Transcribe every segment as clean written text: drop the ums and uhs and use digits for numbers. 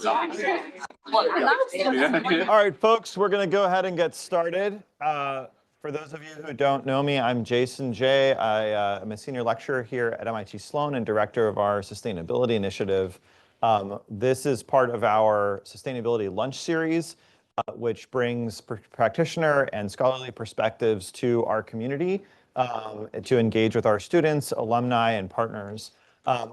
All right, folks, we're going to go ahead and get started. For those of you who don't know me, I'm Jason Jay. I am a senior lecturer here at MIT Sloan and director of our Sustainability Initiative. This is part of our Sustainability Lunch series, which brings practitioner and scholarly perspectives to our community to engage with our students, alumni, and partners.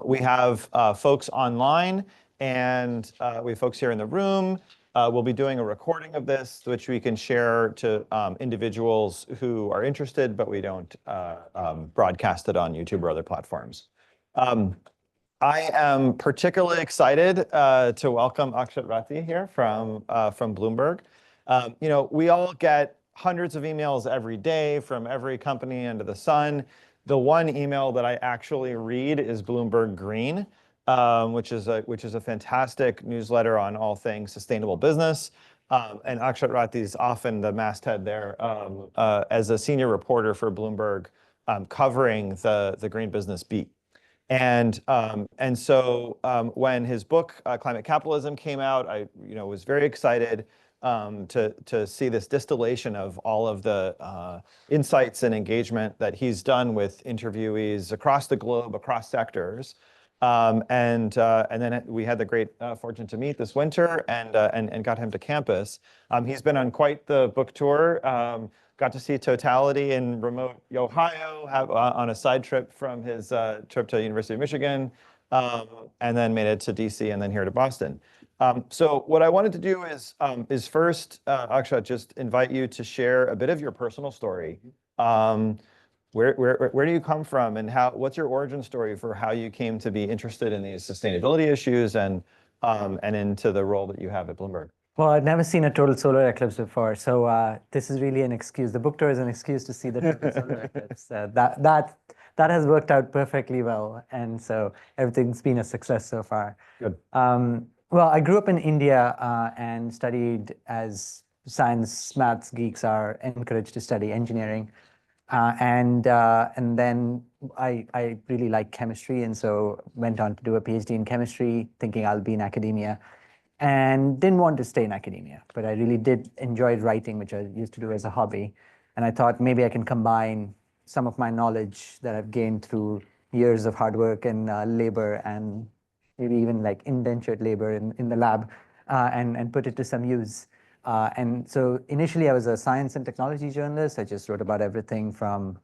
We have folks online, and we have folks here in the room. We'll be doing a recording of this, which we can share to individuals who are interested, but we don't broadcast it on YouTube or other platforms. I am particularly excited to welcome Akshat Rathi here from Bloomberg. We all get hundreds of emails every day from every company under the sun. The one email that I actually read is Bloomberg Green, which is a fantastic newsletter on all things sustainable business. And Akshat Rathi is often the masthead there as a senior reporter for Bloomberg, covering the green business beat. And so when his book Climate Capitalism came out, I was very excited to see this distillation of all of the insights and engagement that he's done with interviewees across the globe, across sectors. And then we had the great fortune to meet this winter and got him to campus. He's been on quite the book tour. Got to see Totality in remote Ohio, on a side trip from his trip to University of Michigan, and then made it to DC and then here to Boston. So what I wanted to do is first, Akshat, just invite you to share a bit of your personal story. Where do you come from, and what's your origin story for how you came to be interested in these sustainability issues and into the role that you have at Bloomberg? Well, I'd never seen a total solar eclipse before, so this is really an excuse. The book tour is an excuse to see the total solar eclipse. That has worked out perfectly well, and so everything's been a success so far. Good. Well, I grew up in India and studied, as science, maths geeks are encouraged to study, engineering. And then I really liked chemistry, and so went on to do a PhD in chemistry, thinking I'll be in academia, and didn't want to stay in academia. But I really did enjoy writing, which I used to do as a hobby. And I thought maybe I can combine some of my knowledge that I've gained through years of hard work and labor, and maybe even like indentured labor in the lab, and put it to some use. And so initially I was a science and technology journalist. I just wrote about everything from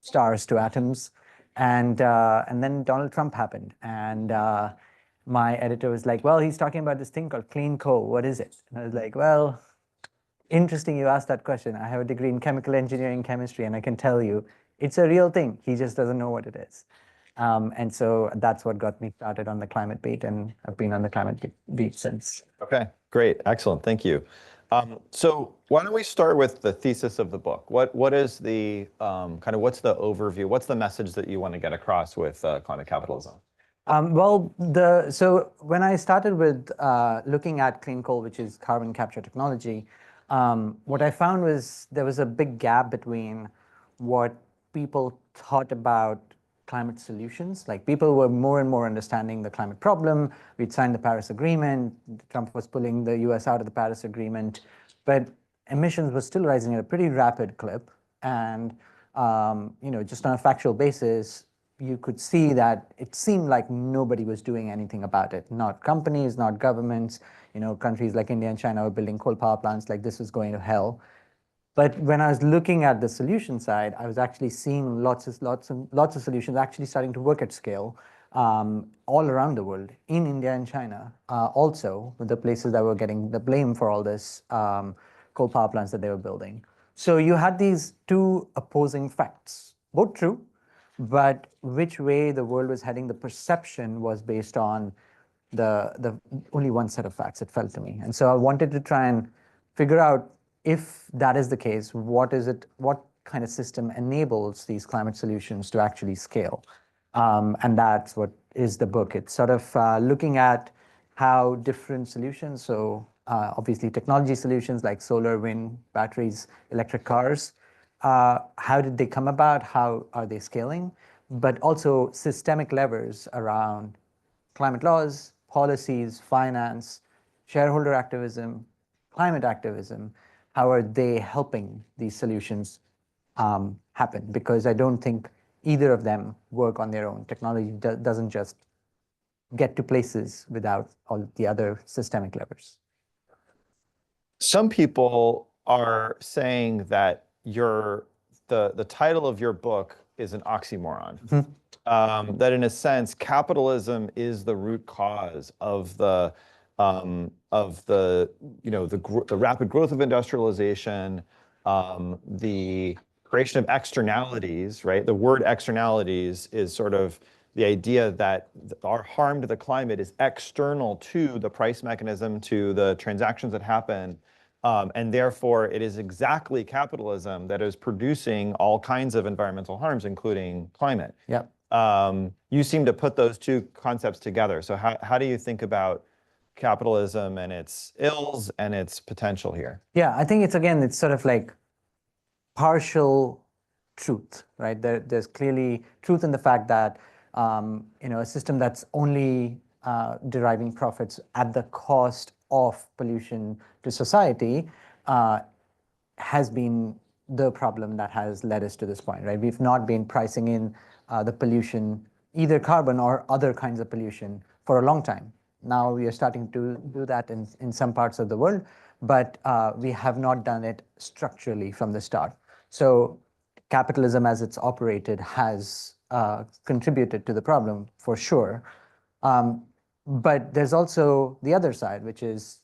stars to atoms. And then Donald Trump happened. And my editor was like, well, he's talking about this thing called clean coal. What is it? And I was like, well, interesting you asked that question. I have a degree in chemical engineering, chemistry, and I can tell you it's a real thing. He just doesn't know what it is. And so that's what got me started on the climate beat, and I've been on the climate beat since. Okay, great, excellent, thank you. So why don't we start with the thesis of the book? What is the what's the overview? What's the message that you want to get across with climate capitalism? So when I started with looking at clean coal, which is carbon capture technology, what I found was there was a big gap between what people thought about climate solutions. Like, people were more and more understanding the climate problem. We'd signed the Paris Agreement. Trump was pulling the US out of the Paris Agreement, but emissions were still rising at a pretty rapid clip. And just on a factual basis, you could see that it seemed like nobody was doing anything about it. Not companies, not governments. Countries like India and China were building coal power plants like this was going to hell. But when I was looking at the solution side, I was actually seeing lots of solutions actually starting to work at scale all around the world, in India and China, also with the places that were getting the blame for all this coal power plants that they were building. So you had these two opposing facts, both true, but which way the world was heading, the perception was based on the only one set of facts, it felt to me. And so I wanted to try and figure out, if that is the case, what kind of system enables these climate solutions to actually scale? And that's what is the book. It's sort of looking at how different solutions, so obviously technology solutions like solar, wind, batteries, electric cars, how did they come about? How are they scaling? But also systemic levers around climate laws, policies, finance, shareholder activism, climate activism, how are they helping these solutions happen? Because I don't think either of them work on their own. Technology doesn't just get to places without all the other systemic levers. Some people are saying that the title of your book is an oxymoron. That in a sense, capitalism is the root cause of the rapid growth of industrialization, the creation of externalities, right? The word externalities is sort of the idea that our harm to the climate is external to the price mechanism, to the transactions that happen. And therefore, it is exactly capitalism that is producing all kinds of environmental harms, including climate. Yep. You seem to put those two concepts together. So how do you think about capitalism and its ills and its potential here? Yeah, I think it's sort of like partial truth, right? There's clearly truth in the fact that a system that's only deriving profits at the cost of pollution to society has been the problem that has led us to this point, right? We've not been pricing in the pollution, either carbon or other kinds of pollution, for a long time. Now we are starting to do that in some parts of the world, but we have not done it structurally from the start. So capitalism as it's operated has contributed to the problem for sure. But there's also the other side, which is,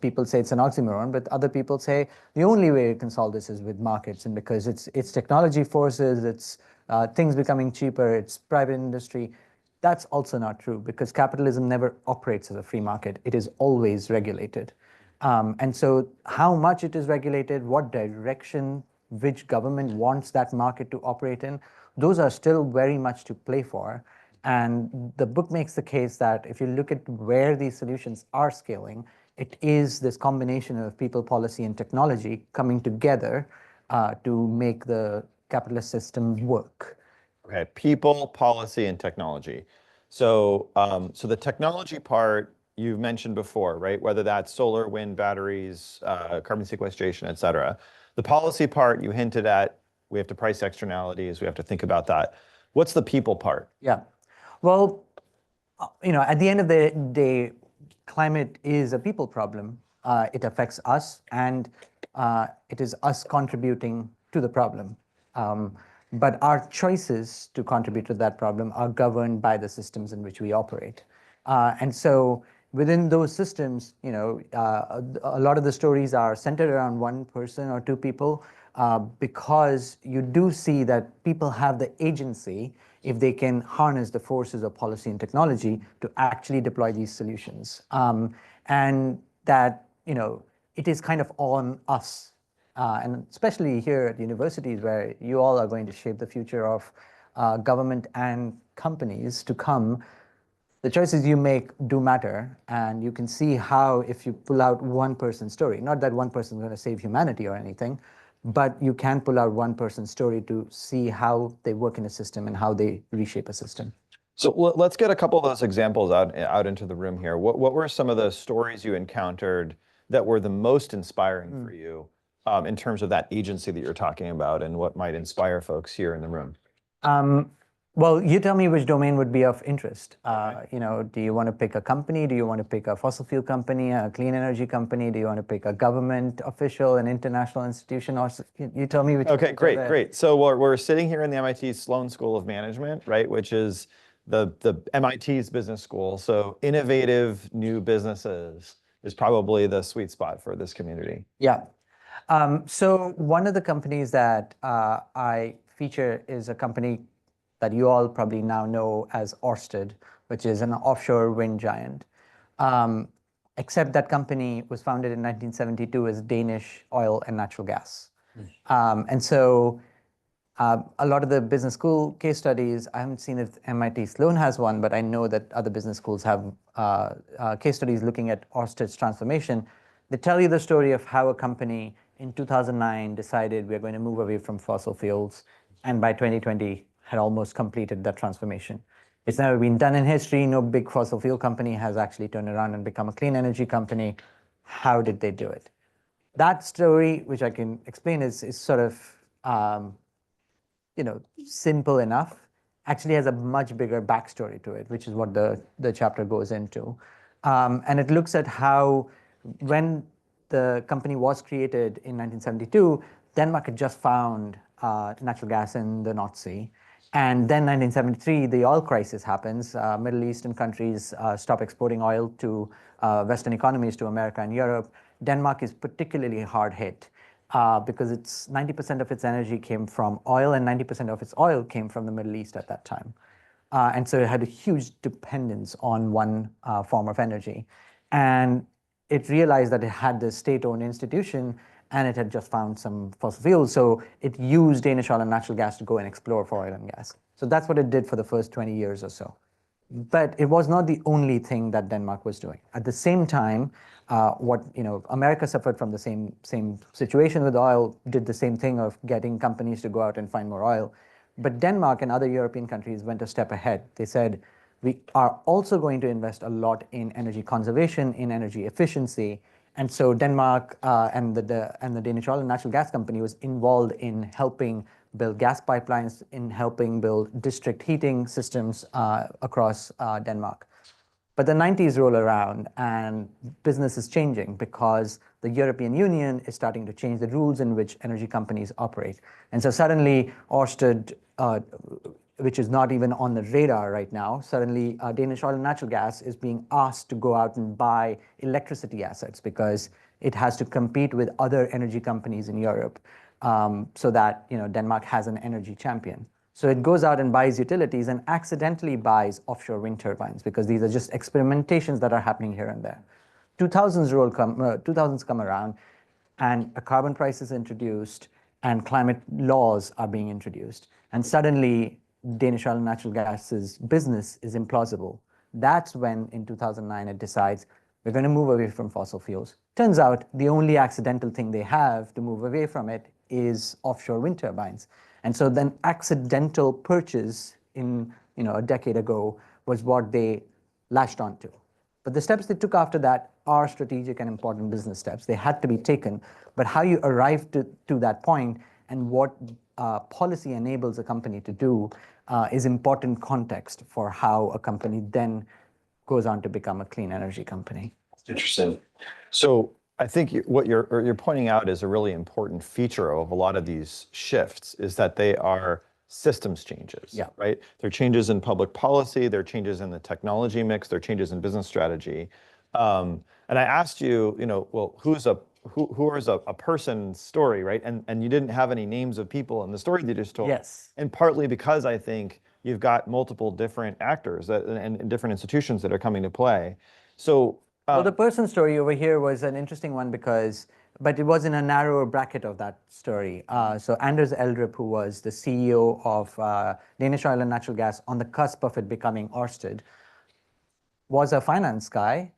people say it's an oxymoron, but other people say the only way you can solve this is with markets, and because it's technology forces, it's things becoming cheaper, it's private industry. That's also not true, because capitalism never operates as a free market. It is always regulated. And so how much it is regulated, what direction, which government wants that market to operate in, those are still very much to play for. And the book makes the case that if you look at where these solutions are scaling, it is this combination of people, policy, and technology coming together to make the capitalist system work. Okay, people, policy, and technology. So, so the technology part you've mentioned before, right? Whether that's solar, wind, batteries, carbon sequestration, et cetera. The policy part you hinted at, we have to price externalities, we have to think about that. What's the people part? Yeah. Well, at the end of the day, climate is a people problem. It affects us, and it is us contributing to the problem. But our choices to contribute to that problem are governed by the systems in which we operate. And so within those systems, a lot of the stories are centered around one person or two people, because you do see that people have the agency, if they can harness the forces of policy and technology, to actually deploy these solutions. And that, it is kind of on us. And especially here at universities, where you all are going to shape the future of government and companies to come, the choices you make do matter. And you can see how, if you pull out one person's story, not that one person is going to save humanity or anything, but you can pull out one person's story to see how they work in a system and how they reshape a system. So let's get a couple of those examples out into the room here. What were some of the stories you encountered that were the most inspiring for you in terms of that agency that you're talking about, and what might inspire folks here in the room? Well, you tell me which domain would be of interest. Do you want to pick a company? Do you want to pick a fossil fuel company, a clean energy company? Do you want to pick a government official, an international institution? Or you tell me which. Okay, great. So we're sitting here in the MIT Sloan School of Management, right, which is the MIT's business school. So innovative new businesses is probably the sweet spot for this community. Yeah. So one of the companies that I feature is a company that you all probably now know as Ørsted, which is an offshore wind giant. Except that company was founded in 1972 as Danish oil and natural gas. And so a lot of the business school case studies, I haven't seen if MIT Sloan has one, but I know that other business schools have case studies looking at Ørsted's transformation. They tell you the story of how a company in 2009 decided we're going to move away from fossil fuels, and by 2020 had almost completed that transformation. It's never been done in history. No big fossil fuel company has actually turned around and become a clean energy company. How did they do it? That story, which I can explain, is sort of simple enough, actually has a much bigger backstory to it, which is what the chapter goes into. And it looks at how, when the company was created in 1972, Denmark had just found natural gas in the North Sea. And then 1973, the oil crisis happens. Middle Eastern countries stop exporting oil to Western economies, to America and Europe. Denmark is particularly hard hit because 90% of its energy came from oil, and 90% of its oil came from the Middle East at that time. And so it had a huge dependence on one form of energy. And it realized that it had this state-owned institution, and it had just found some fossil fuels. So it used Danish oil and natural gas to go and explore for oil and gas. So that's what it did for the first 20 years or so. But it was not the only thing that Denmark was doing. At the same time, America suffered from the same situation with oil, did the same thing of getting companies to go out and find more oil. But Denmark and other European countries went a step ahead. They said, we are also going to invest a lot in energy conservation, in energy efficiency. And so Denmark and the Danish Oil and Natural Gas Company was involved in helping build gas pipelines, in helping build district heating systems across Denmark. But the 90s roll around and business is changing because the European Union is starting to change the rules in which energy companies operate. And so suddenly Ørsted, which is not even on the radar right now, suddenly Danish Oil and Natural Gas is being asked to go out and buy electricity assets because it has to compete with other energy companies in Europe so that Denmark has an energy champion. So it goes out and buys utilities and accidentally buys offshore wind turbines because these are just experimentations that are happening here and there. 2000s come around and a carbon price is introduced and climate laws are being introduced. And suddenly Danish Oil and Natural Gas's business is implausible. That's when in 2009 it decides we're going to move away from fossil fuels. Turns out the only accidental thing they have to move away from it is offshore wind turbines. And so then accidental purchase in a decade ago was what they latched onto. But the steps they took after that are strategic and important business steps. They had to be taken. But how you arrive to that point and what policy enables a company to do is important context for how a company then goes on to become a clean energy company. Interesting. So I think what you're pointing out is a really important feature of a lot of these shifts is that they are systems changes, right? They're changes in public policy, they're changes in the technology mix, they're changes in business strategy. And I asked you, well, who is a person's story, right? And you didn't have any names of people in the story you just told. Yes. And partly because I think you've got multiple different actors and different institutions that are coming to play. So well, the person story over here was an interesting one but it was in a narrower bracket of that story. So Anders Eldrup, who was the CEO of Danish Oil and Natural Gas on the cusp of it becoming Ørsted, was a finance guy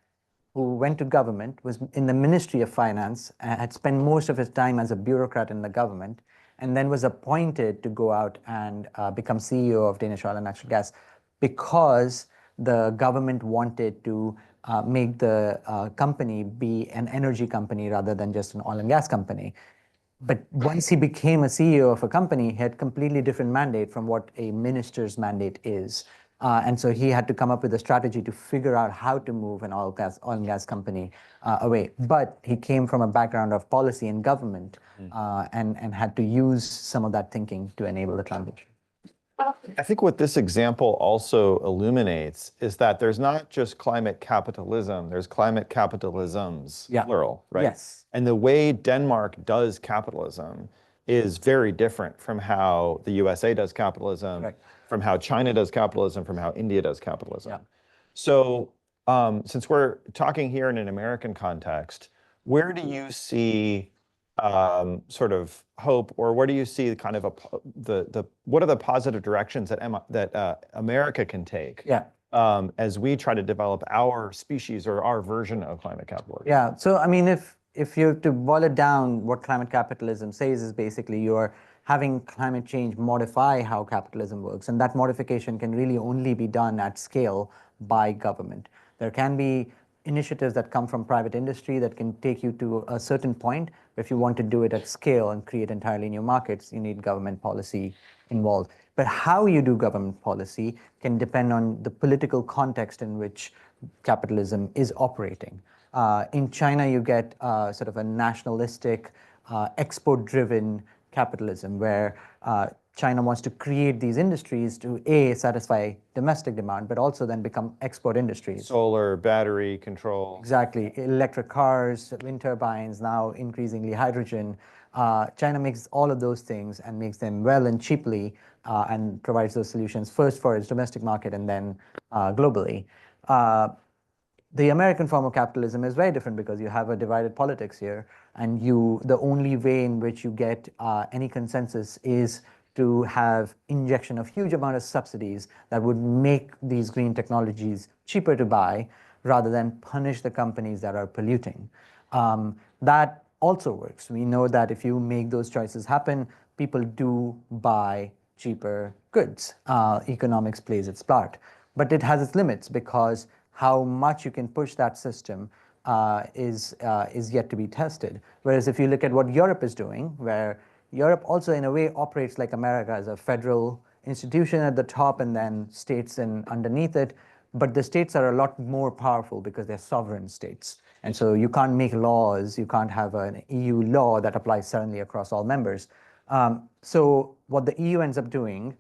who went to government, was in the Ministry of Finance, had spent most of his time as a bureaucrat in the government, and then was appointed to go out and become CEO of Danish Oil and Natural Gas because the government wanted to make the company be an energy company rather than just an oil and gas company. But once he became a CEO of a company, he had completely different mandate from what a minister's mandate is. And so he had to come up with a strategy to figure out how to move an oil and gas company away. But he came from a background of policy and government and had to use some of that thinking to enable the transition. I think what this example also illuminates is that there's not just climate capitalism, there's climate capitalisms, plural, right? Yes. And the way Denmark does capitalism is very different from how the USA does capitalism, from how China does capitalism, from how India does capitalism. Yeah. So since we're talking here in an American context, where do you see sort of hope, or where do you see kind of what are the positive directions that America can take as we try to develop our species or our version of climate capitalism? Yeah. So I mean, if you have to boil it down, what climate capitalism says is basically you're having climate change modify how capitalism works. And that modification can really only be done at scale by government. There can be initiatives that come from private industry that can take you to a certain point. If you want to do it at scale and create entirely new markets, you need government policy involved. But how you do government policy can depend on the political context in which capitalism is operating. In China, you get sort of a nationalistic, export-driven capitalism where China wants to create these industries to satisfy domestic demand, but also then become export industries. Solar, battery control. Exactly. Electric cars, wind turbines, now increasingly hydrogen. China makes all of those things and makes them well and cheaply and provides those solutions first for its domestic market and then globally. The American form of capitalism is very different because you have a divided politics here, and the only way in which you get any consensus is to have injection of huge amount of subsidies that would make these green technologies cheaper to buy rather than punish the companies that are polluting. That also works. We know that if you make those choices happen, people do buy cheaper goods. Economics plays its part. But it has its limits because how much you can push that system is yet to be tested. Whereas if you look at what Europe is doing, where Europe also in a way operates like America as a federal institution at the top and then states underneath it, but the states are a lot more powerful because they're sovereign states. And so you can't make laws, you can't have an EU law that applies suddenly across all members. So what the EU ends up doing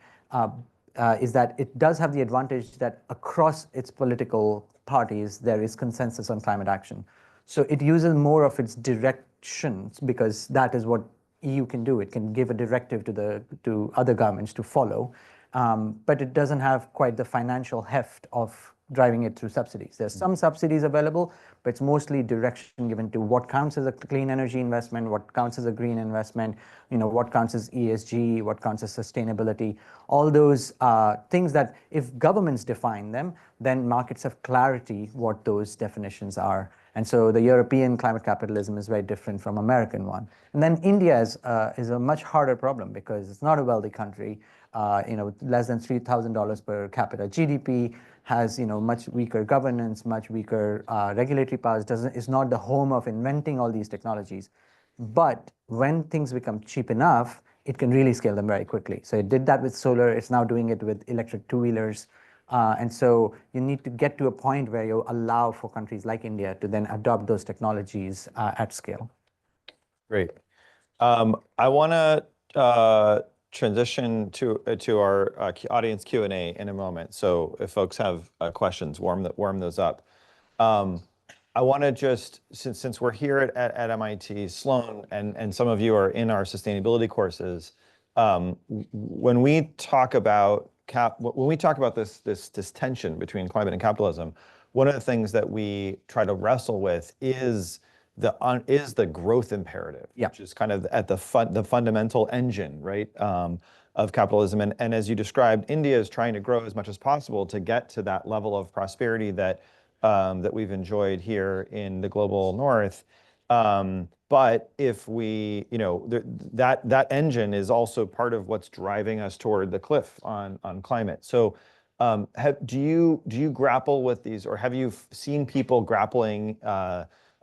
is that it does have the advantage that across its political parties, there is consensus on climate action. So it uses more of its directions because that is what EU can do. It can give a directive to other governments to follow, but it doesn't have quite the financial heft of driving it through subsidies. There's some subsidies available, but it's mostly direction given to what counts as a clean energy investment, what counts as a green investment, what counts as ESG, what counts as sustainability. All those things that if governments define them, then markets have clarity what those definitions are. And so the European climate capitalism is very different from American one. And then India is a much harder problem because it's not a wealthy country. Less than $3,000 per capita GDP, has much weaker governance, much weaker regulatory powers. Is not the home of inventing all these technologies. But when things become cheap enough, it can really scale them very quickly. So it did that with solar. It's now doing it with electric two-wheelers. And so you need to get to a point where you allow for countries like India to then adopt those technologies at scale. Great. I want to transition to our audience Q&A in a moment. So if folks have questions, warm those up. I want to just, since we're here at MIT Sloan and some of you are in our sustainability courses, when we talk about this tension between climate and capitalism, one of the things that we try to wrestle with is the growth imperative, which is kind of at the fundamental engine, right, of capitalism. And as you described, India is trying to grow as much as possible to get to that level of prosperity that we've enjoyed here in the global north. But if we, that engine is also part of what's driving us toward the cliff on climate. So do you grapple with these, or have you seen people grappling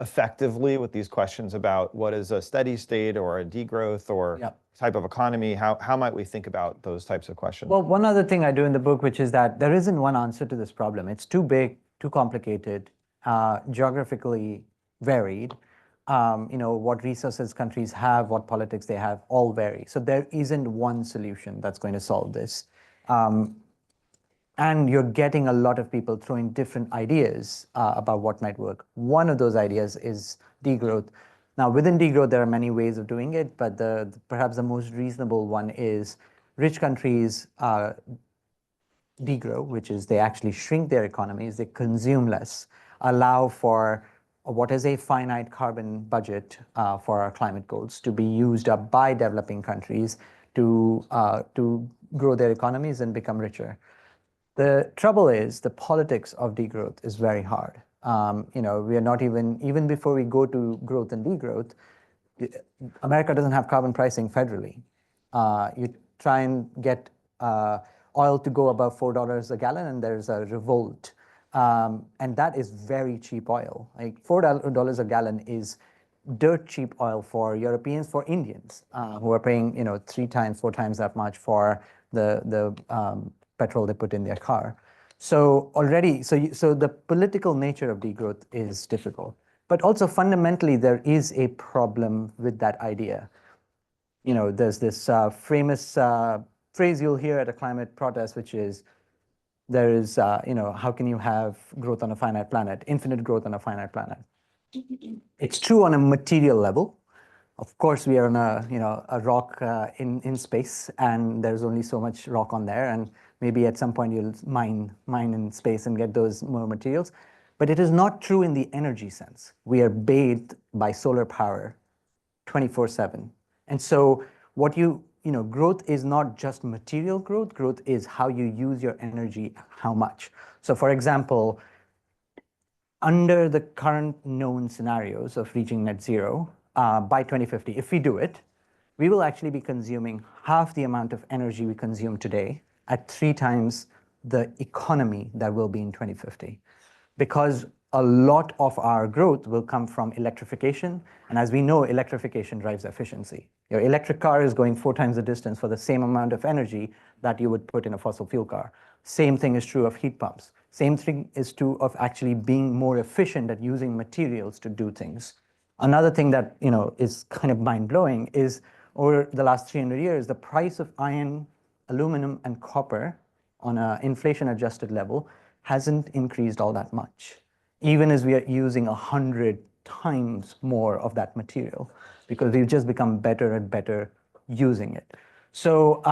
effectively with these questions about what is a steady state or a degrowth or type of economy? How might we think about those types of questions? Well, one other thing I do in the book, which is that there isn't one answer to this problem. It's too big, too complicated, geographically varied. What resources countries have, what politics they have, all vary. So there isn't one solution that's going to solve this. And you're getting a lot of people throwing different ideas about what might work. One of those ideas is degrowth. Now, within degrowth, there are many ways of doing it, but perhaps the most reasonable one is rich countries degrow, which is they actually shrink their economies, they consume less, allow for what is a finite carbon budget for our climate goals to be used up by developing countries to grow their economies and become richer. The trouble is the politics of degrowth is very hard. We are not even before we go to growth and degrowth, America doesn't have carbon pricing federally. You try and get oil to go above $4 a gallon, and there's a revolt. And that is very cheap oil. Like $4 a gallon is dirt cheap oil for Europeans, for Indians, who are paying 3 times, 4 times that much for the petrol they put in their car. So already, so the political nature of degrowth is difficult. But also fundamentally, there is a problem with that idea. There's this famous phrase you'll hear at a climate protest, which is, there is, how can you have growth on a finite planet, infinite growth on a finite planet? It's true on a material level. Of course, we are on a rock in space, and there's only so much rock on there, and maybe at some point you'll mine in space and get those more materials. But it is not true in the energy sense. We are bathed by solar power 24/7. And so growth is not just material growth. Growth is how you use your energy, how much. So for example, under the current known scenarios of reaching net zero by 2050, if we do it, we will actually be consuming half the amount of energy we consume today at 3 times the economy that will be in 2050. Because a lot of our growth will come from electrification. And as we know, electrification drives efficiency. Your electric car is going 4 times the distance for the same amount of energy that you would put in a fossil fuel car. Same thing is true of heat pumps. Same thing is true of actually being more efficient at using materials to do things. Another thing that is kind of mind-blowing is over the last 300 years, the price of iron, aluminum, and copper on an inflation-adjusted level hasn't increased all that much, even as we are using 100 times more of that material, because we've just become better and better using it. So,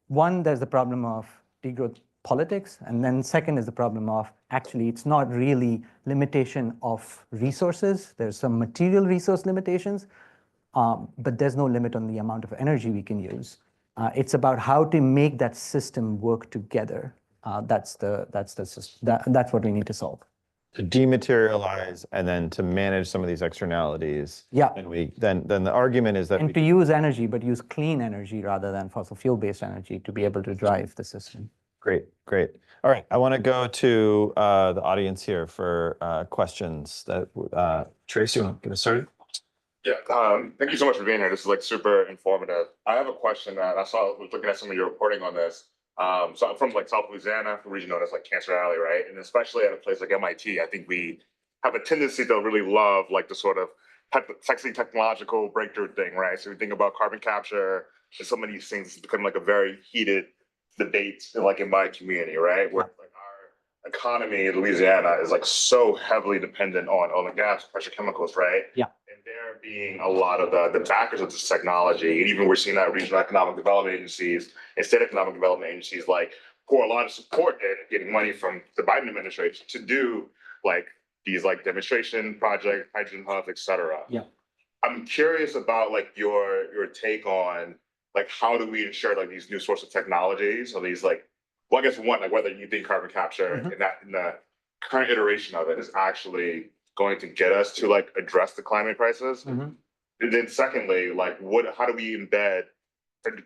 one, there's the problem of degrowth politics, and then second is the problem of actually it's not really limitation of resources. There's some material resource limitations, but there's no limit on the amount of energy we can use. It's about how to make that system work together. That's what we need to solve. To dematerialize and then to manage some of these externalities. Yeah. And then the argument is that and to use energy, but use clean energy rather than fossil fuel-based energy to be able to drive the system. Great. All right, I want to go to the audience here for questions. Trace, you want to get us started? Yeah, thank you so much for being here. This is like super informative. I have a question that I saw, was looking at some of your reporting on this. So I'm from like South Louisiana, a region known as like Cancer Alley, right? And especially at a place like MIT, I think we have a tendency to really love like the sort of sexy technological breakthrough thing, right? So we think about carbon capture and so many of these things become like a very heated debate like in my community, right? Where like our economy in Louisiana is like so heavily dependent on oil and gas, pressure chemicals, right? Yeah. And there being a lot of the backers of this technology, and even we're seeing that regional economic development agencies and state economic development agencies like pour a lot of support in getting money from the Biden administration to do like these like demonstration projects, hydrogen hubs, et cetera. Yeah. I'm curious about like your take on like how do we ensure like these new sorts of technologies or these like, well, I guess one, like whether you think carbon capture in the current iteration of it is actually going to get us to like address the climate crisis. And then secondly, like how do we embed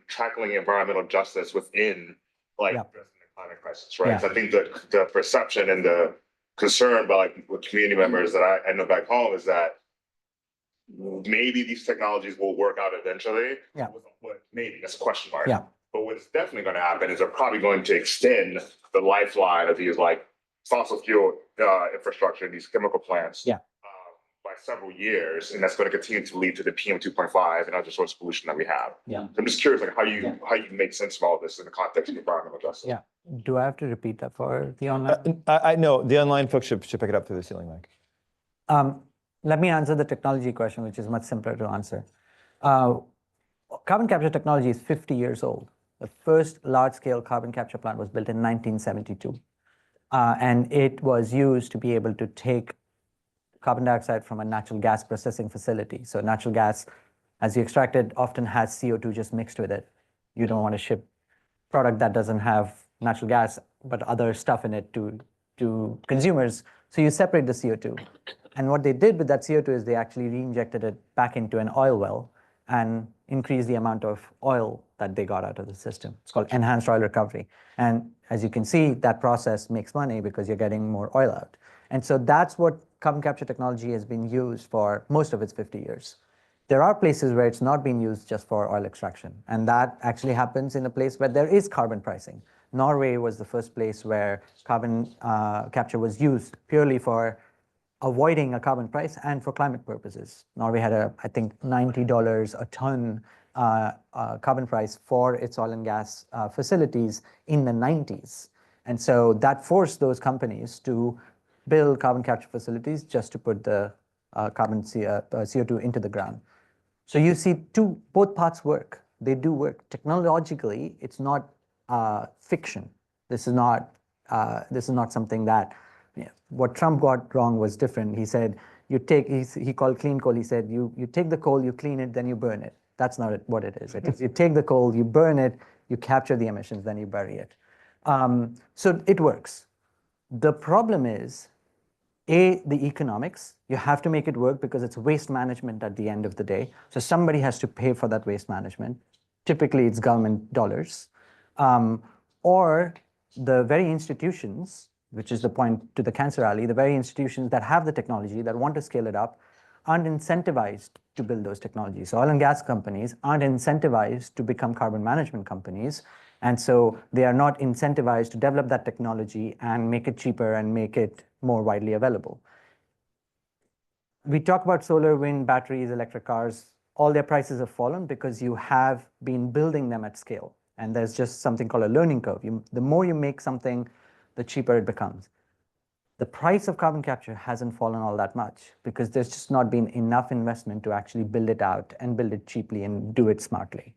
tackling environmental justice within like addressing the climate crisis, right? So I think the perception and the concern by like with community members that I know back home is that maybe these technologies will work out eventually. Yeah. Maybe that's a question mark. Yeah. But what's definitely going to happen is they're probably going to extend the lifeline of these like fossil fuel infrastructure, these chemical plants, by several years, and that's going to continue to lead to the PM 2.5 and other sorts of pollution that we have. Yeah. So I'm just curious, like how you make sense of all this in the context of environmental justice. Yeah. Do I have to repeat that for the online? I know the online folks should pick it up through the ceiling mic. Let me answer the technology question, which is much simpler to answer. Carbon capture technology is 50 years old. The first large-scale carbon capture plant was built in 1972. And it was used to be able to take carbon dioxide from a natural gas processing facility. So natural gas, as you extract it, often has CO2 just mixed with it. You don't want to ship product that doesn't have natural gas, but other stuff in it to consumers. So you separate the CO2. And what they did with that CO2 is they actually re-injected it back into an oil well. and increase the amount of oil that they got out of the system. It's called enhanced oil recovery. And as you can see, that process makes money because you're getting more oil out. And so that's what carbon capture technology has been used for most of its 50 years. There are places where it's not being used just for oil extraction. And that actually happens in a place where there is carbon pricing. Norway was the first place where carbon capture was used purely for avoiding a carbon price and for climate purposes. Norway had I think, $90 a ton carbon price for its oil and gas facilities in the 90s. And so that forced those companies to build carbon capture facilities just to put the CO2 into the ground. So you see both parts work. They do work. Technologically, it's not fiction. This is not something that, what Trump got wrong was different. He said, he called clean coal, he said, you take the coal, you clean it, then you burn it. That's not what it is. It is you take the coal, you burn it, you capture the emissions, then you bury it. So it works. The problem is, the economics. You have to make it work because it's waste management at the end of the day. So somebody has to pay for that waste management. Typically, it's government dollars. Or the very institutions, which is the point to the Cancer Alley, the very institutions that have the technology, that want to scale it up, aren't incentivized to build those technologies. So oil and gas companies aren't incentivized to become carbon management companies. And so they are not incentivized to develop that technology and make it cheaper and make it more widely available. We talk about solar, wind, batteries, electric cars. All their prices have fallen because you have been building them at scale. And there's just something called a learning curve. The more you make something, the cheaper it becomes. The price of carbon capture hasn't fallen all that much because there's just not been enough investment to actually build it out and build it cheaply and do it smartly.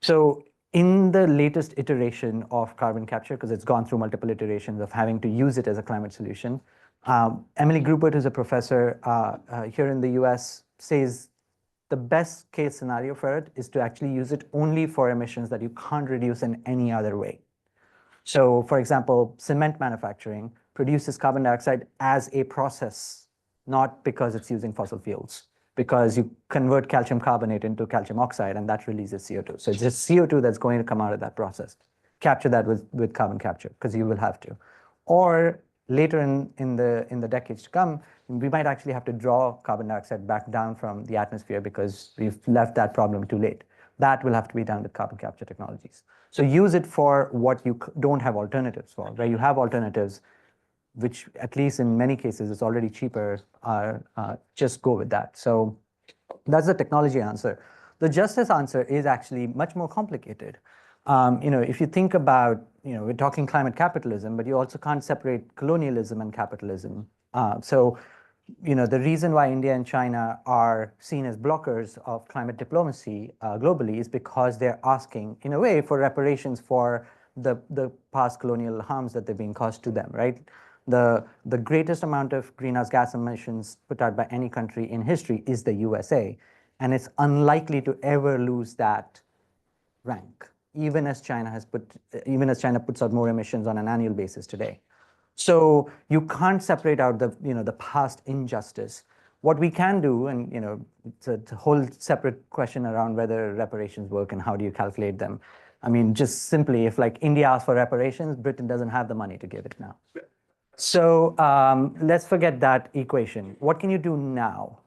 So in the latest iteration of carbon capture, because it's gone through multiple iterations of having to use it as a climate solution, Emily Gruppert, who's a professor here in the US, says the best case scenario for it is to actually use it only for emissions that you can't reduce in any other way. So for example, cement manufacturing produces carbon dioxide as a process, not because it's using fossil fuels, because you convert calcium carbonate into calcium oxide and that releases CO2. So it's just CO2 that's going to come out of that process. Capture that with carbon capture, because you will have to. Or later in the decades to come, we might actually have to draw carbon dioxide back down from the atmosphere because we've left that problem too late. That will have to be done with carbon capture technologies. So use it for what you don't have alternatives for. Where you have alternatives, which at least in many cases is already cheaper, just go with that. So that's the technology answer. The justice answer is actually much more complicated. If you think about, we're talking climate capitalism, but you also can't separate colonialism and capitalism. The reason why India and China are seen as blockers of climate diplomacy globally is because they're asking, in a way, for reparations for the past colonial harms that they've been caused to them, right? The greatest amount of greenhouse gas emissions put out by any country in history is the USA, and it's unlikely to ever lose that rank, even as China puts out more emissions on an annual basis today. So you can't separate out the past injustice. What we can do, and it's a whole separate question around whether reparations work and how do you calculate them. I mean, just simply, if like India asks for reparations, Britain doesn't have the money to give it now. So let's forget that equation. What can you do now?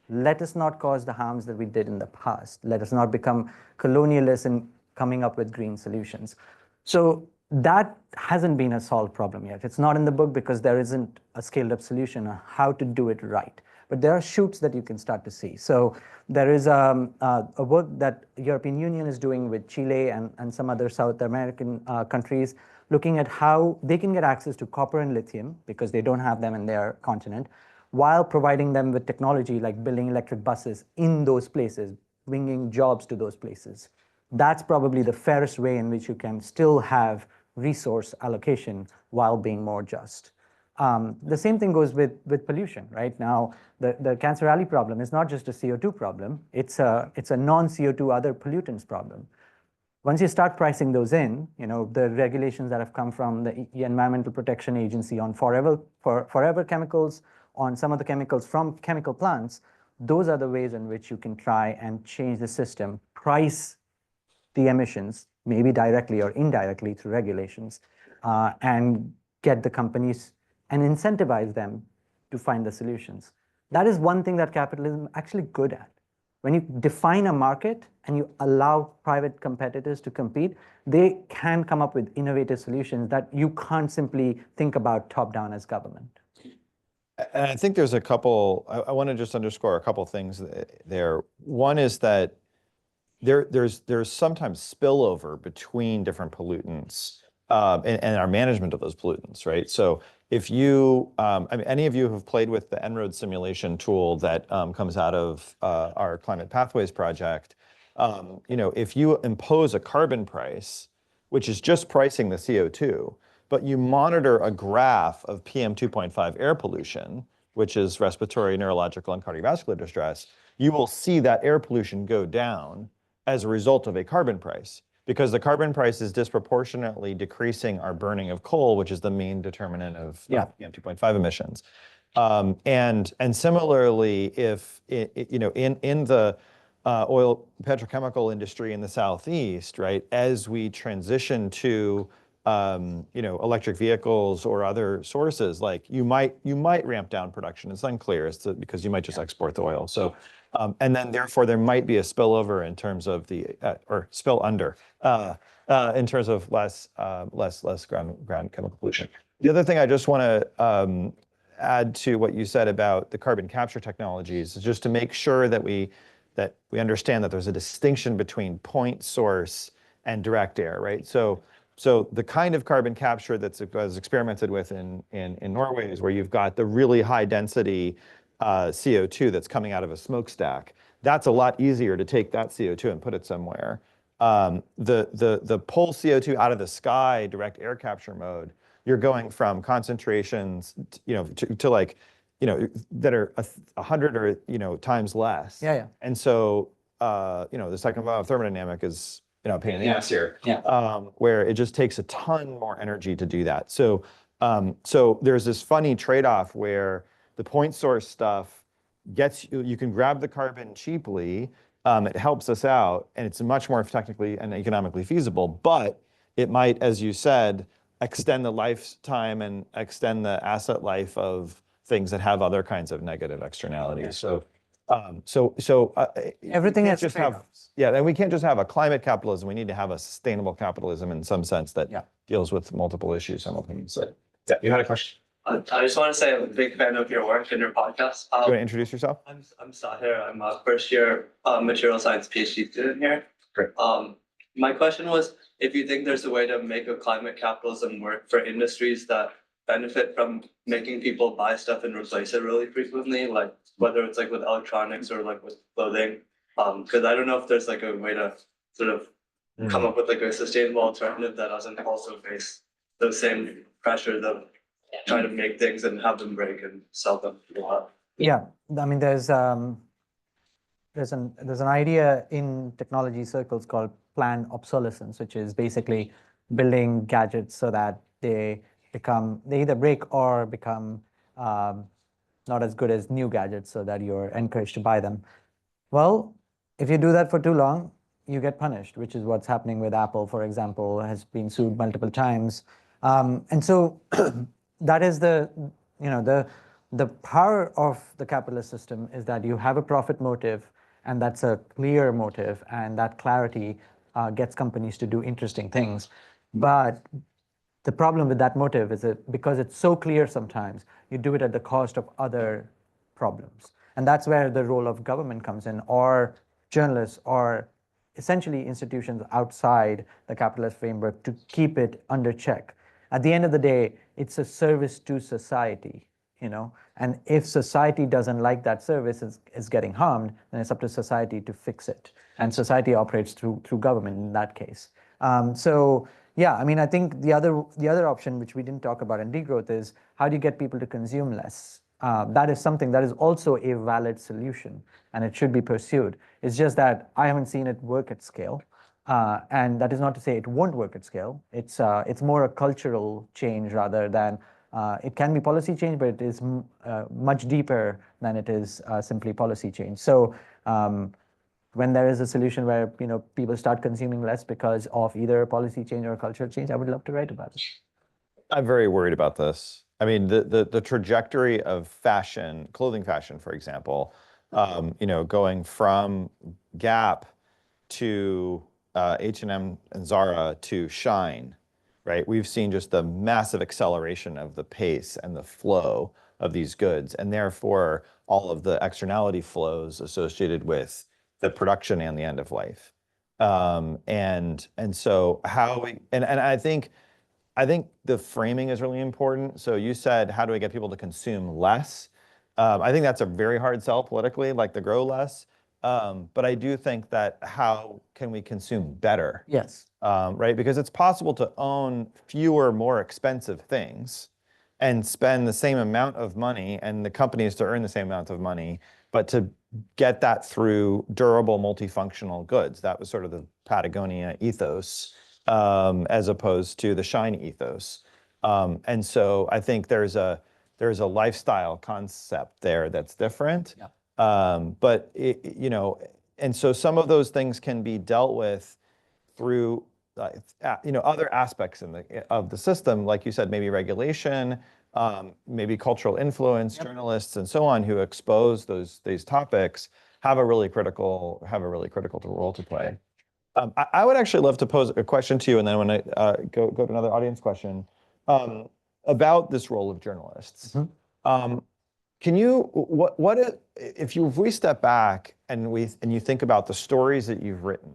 Let us not cause the harms that we did in the past. Let us not become colonialists in coming up with green solutions. So that hasn't been a solved problem yet. It's not in the book because there isn't a scaled up solution on how to do it right. But there are shoots that you can start to see. So there is a work that European Union is doing with Chile and some other South American countries, looking at how they can get access to copper and lithium because they don't have them in their continent, while providing them with technology like building electric buses in those places, bringing jobs to those places. That's probably the fairest way in which you can still have resource allocation while being more just. The same thing goes with pollution, right? Now, the Cancer Alley problem is not just a CO2 problem, it's a non-CO2 other pollutants problem. Once you start pricing those in, the regulations that have come from the Environmental Protection Agency on forever chemicals, on some of the chemicals from chemical plants, those are the ways in which you can try and change the system, price the emissions, maybe directly or indirectly through regulations, and get the companies and incentivize them to find the solutions. That is one thing that capitalism is actually good at. When you define a market and you allow private competitors to compete, they can come up with innovative solutions that you can't simply think about top-down as government. And I think there's a couple, I want to just underscore a couple things there. One is that there's sometimes spillover between different pollutants and our management of those pollutants, right? So if you, I mean, any of you who have played with the En-ROAD simulation tool that comes out of our Climate Pathways project, if you impose a carbon price, which is just pricing the CO2, but you monitor a graph of PM 2.5 air pollution, which is respiratory, neurological, and cardiovascular distress, you will see that air pollution go down as a result of a carbon price, because the carbon price is disproportionately decreasing our burning of coal, which is the main determinant of PM 2.5 emissions. And similarly, if in the oil petrochemical industry in the Southeast, right, as we transition to electric vehicles or other sources, like you might ramp down production. It's unclear because you might just export the oil. So, and then therefore there might be a spillover in terms of or spill under in terms of less ground chemical pollution. The other thing I just want to add to what you said about the carbon capture technologies is just to make sure that we understand that there's a distinction between point source and direct air, right? So the kind of carbon capture that's was experimented with in Norway is where you've got the really high density CO2 that's coming out of a smokestack. That's a lot easier to take that CO2 and put it somewhere. The pull CO2 out of the sky, direct air capture mode, you're going from concentrations, to like, that are 100 or times less. Yeah. And so, the second law of thermodynamic is a pain in the ass here. Where it just takes a ton more energy to do that. So there's this funny trade-off where the point source stuff you can grab the carbon cheaply, it helps us out, and it's much more technically and economically feasible, but it might, as you said, extend the lifetime and extend the asset life of things that have other kinds of negative externalities. So everything has just have, and we can't just have a climate capitalism. We need to have a sustainable capitalism in some sense that deals with multiple issues simultaneously. Yeah, you had a question? I just want to say I'm a big fan of your work and your podcast. You want to introduce yourself? I'm Sahir. I'm a first year material science PhD student here. Great. My question was, if you think there's a way to make a climate capitalism work for industries that benefit from making people buy stuff and replace it really frequently, like whether it's like with electronics or like with clothing, because I don't know if there's like a way to sort of come up with like a sustainable alternative that doesn't also face those same pressures of trying to make things and have them break and sell them. Yeah, I mean, there's an idea in technology circles called planned obsolescence, which is basically building gadgets so that they either break or become not as good as new gadgets, so that you're encouraged to buy them. Well, if you do that for too long, you get punished, which is what's happening with Apple, for example, has been sued multiple times. And so that is the power of the capitalist system, is that you have a profit motive, and that's a clear motive, and that clarity gets companies to do interesting things. But the problem with that motive is that because it's so clear sometimes, you do it at the cost of other problems. And that's where the role of government comes in, or journalists, or essentially institutions outside the capitalist framework, to keep it under check. At the end of the day, it's a service to society, and if society doesn't like that service is getting harmed, then it's up to society to fix it. And society operates through government in that case. So yeah, I mean, I think the other option, which we didn't talk about in degrowth, is how do you get people to consume less? That is something that is also a valid solution, and it should be pursued. It's just that I haven't seen it work at scale. And that is not to say it won't work at scale. It's more a cultural change rather than It can be policy change, but it is much deeper than it is simply policy change. So when there is a solution where people start consuming less because of either a policy change or a culture change, I would love to write about it. I'm very worried about this. I mean, the trajectory of fashion, clothing fashion, for example, going from Gap to H&M and Zara to Shine, right? We've seen just the massive acceleration of the pace and the flow of these goods, and therefore all of the externality flows associated with the production and the end of life. And so how we, and I think the framing is really important. So you said, how do I get people to consume less? I think that's a very hard sell politically, like the grow less. But I do think that how can we consume better? Yes. Right? Because it's possible to own fewer, more expensive things and spend the same amount of money, and the companies to earn the same amount of money, but to get that through durable, multifunctional goods. That was sort of the Patagonia ethos, as opposed to the Shine ethos. And so I think there's a lifestyle concept there that's different. Yeah. But and so some of those things can be dealt with through other aspects of the system, like you said, maybe regulation, maybe cultural influence, Yep. journalists and so on who expose these topics have a really critical role to play. I would actually love to pose a question to you, and then when I go to another audience question about this role of journalists. Mm-hmm. Can you if we step back and you think about the stories that you've written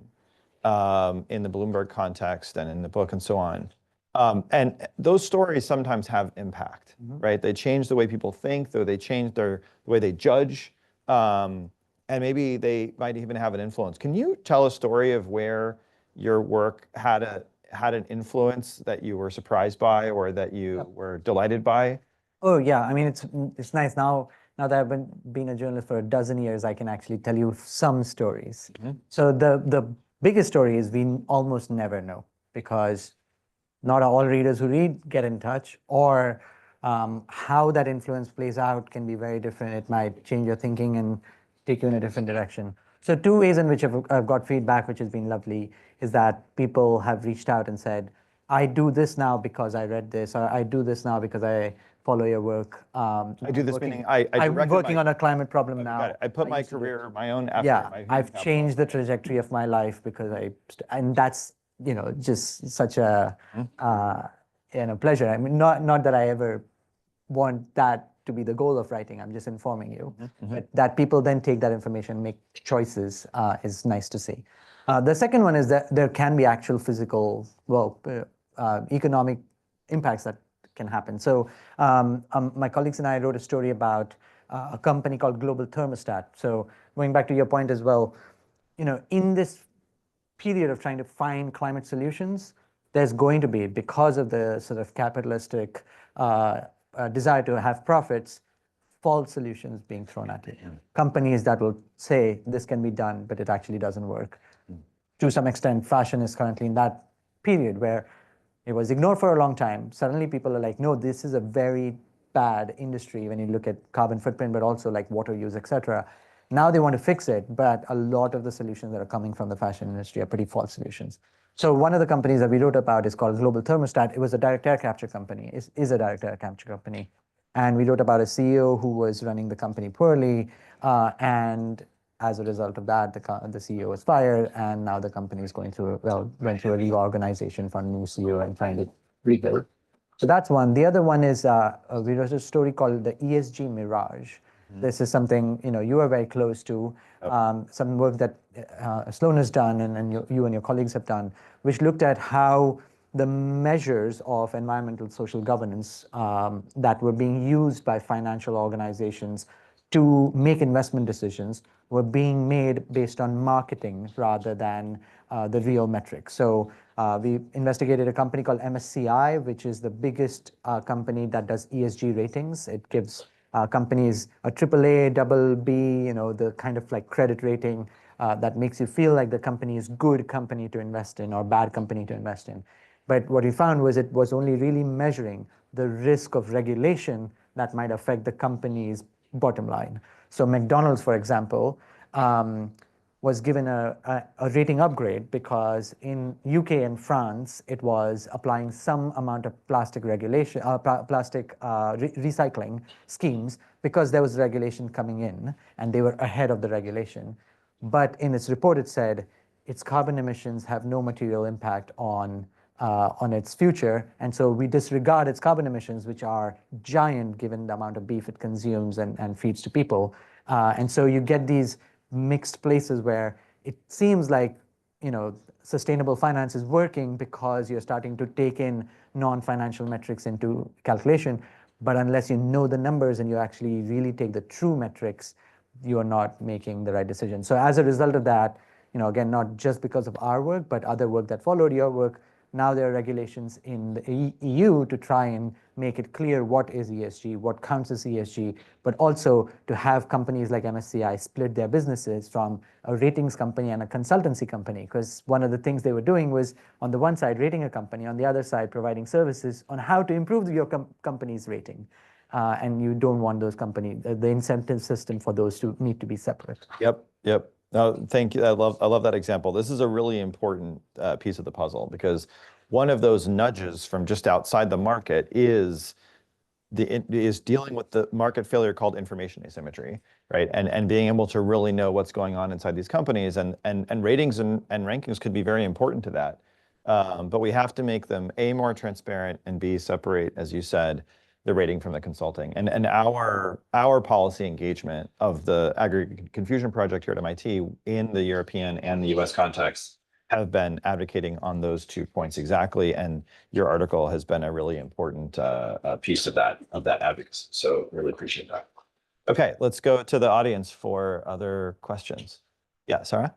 in the Bloomberg context and in the book and so on, and those stories sometimes have impact, Mm-hmm. right? They change the way people think, though they change the way they judge, and maybe they might even have an influence. Can you tell a story of where your work had an influence that you were surprised by or that you Yep. were delighted by? Oh yeah, I mean it's nice now that I've been a journalist for a dozen years, I can actually tell you some stories. Mm-hmm. So the biggest story is we almost never know, because not all readers who read get in touch, or how that influence plays out can be very different. It might change your thinking and take you in a different direction. So two ways in which I've got feedback, which has been lovely, is that people have reached out and said, I do this now because I read this, or I do this now because I follow your work. I do this working- meaning I'm I'm working on a climate problem now. Got it. I put my used to do it. career, my own effort, Yeah, my human I've capital. changed the trajectory of my life because and that's just such a pleasure. I mean, not that I ever want that to be the goal of writing. I'm just informing you. Mm-hmm. But that people then take that information, make choices, is nice to see. The second one is that there can be actual physical, economic impacts that can happen. So my colleagues and I wrote a story about a company called Global Thermostat. So going back to your point as well, in this period of trying to find climate solutions, there's going to be, because of the sort of capitalistic desire to have profits, false solutions being thrown at you. Companies that will say this can be done, but it actually doesn't work. To some extent, fashion is currently in that period where it was ignored for a long time. Suddenly people are like, no, this is a very bad industry when you look at carbon footprint, but also like water use, etc. Now they want to fix it, but a lot of the solutions that are coming from the fashion industry are pretty false solutions. So one of the companies that we wrote about is called Global Thermostat. It was a direct air capture company, is a direct air capture company. And we wrote about a CEO who was running the company poorly, and as a result of that, the CEO was fired, and now the company is went through a reorganization for a new CEO and trying to rebuild. So that's one. The other one is we wrote a story called the ESG Mirage. This is something you are very close to, some work that Sloan has done and you and your colleagues have done, which looked at how the measures of environmental social governance that were being used by financial organizations to make investment decisions were being made based on marketing rather than the real metrics. So we investigated a company called MSCI, which is the biggest company that does ESG ratings. It gives companies a AAA, BB, the kind of like credit rating that makes you feel like the company is good company to invest in or bad company to invest in. But what we found was it was only really measuring the risk of regulation that might affect the company's bottom line. So McDonald's, for example, was given a rating upgrade because in UK and France, it was applying some amount of plastic regulation, recycling schemes because there was regulation coming in and they were ahead of the regulation. But in its report, it said its carbon emissions have no material impact on its future. And so we disregard its carbon emissions, which are giant given the amount of beef it consumes and feeds to people. And so you get these mixed places where it seems like, sustainable finance is working because you're starting to take in non-financial metrics into calculation. But unless you know the numbers and you actually really take the true metrics, you are not making the right decision. So as a result of that, again, not just because of our work, but other work that followed your work, now there are regulations in the EU to try and make it clear what is ESG, what counts as ESG, but also to have companies like MSCI split their businesses from a ratings company and a consultancy company. Because one of the things they were doing was, on the one side, rating a company, on the other side, providing services on how to improve your company's rating. And you don't want those companies, the incentive system for those to need to be separate. Yep. No, thank you. I love that example. This is a really important piece of the puzzle because one of those nudges from just outside the market is dealing with the market failure called information asymmetry, right? And being able to really know what's going on inside these companies and ratings and rankings could be very important to that. But we have to make them A, more transparent, and B, separate, as you said, the rating from the consulting. And our policy engagement of the Aggregate Confusion Project here at MIT in the European and the US context have been advocating on those 2 points exactly. And your article has been a really important piece of that advocacy. So really appreciate that. Okay, let's go to the audience for other questions. Yeah, Sarah?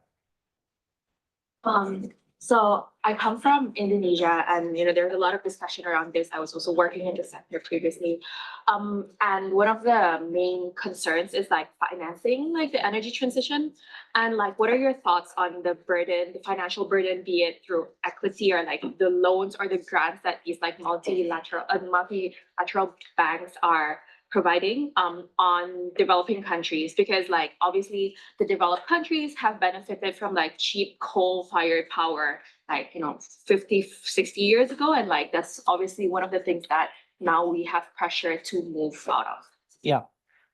So I come from Indonesia, and there's a lot of discussion around this. I was also working in the sector previously, and one of the main concerns is like financing, like the energy transition, and like what are your thoughts on the burden, the financial burden, be it through equity or like the loans or the grants that these like multilateral banks are providing on developing countries, because like obviously the developed countries have benefited from like cheap coal-fired power like 50, 60 years ago, and like that's obviously one of the things that now we have pressure to move out of. Yeah.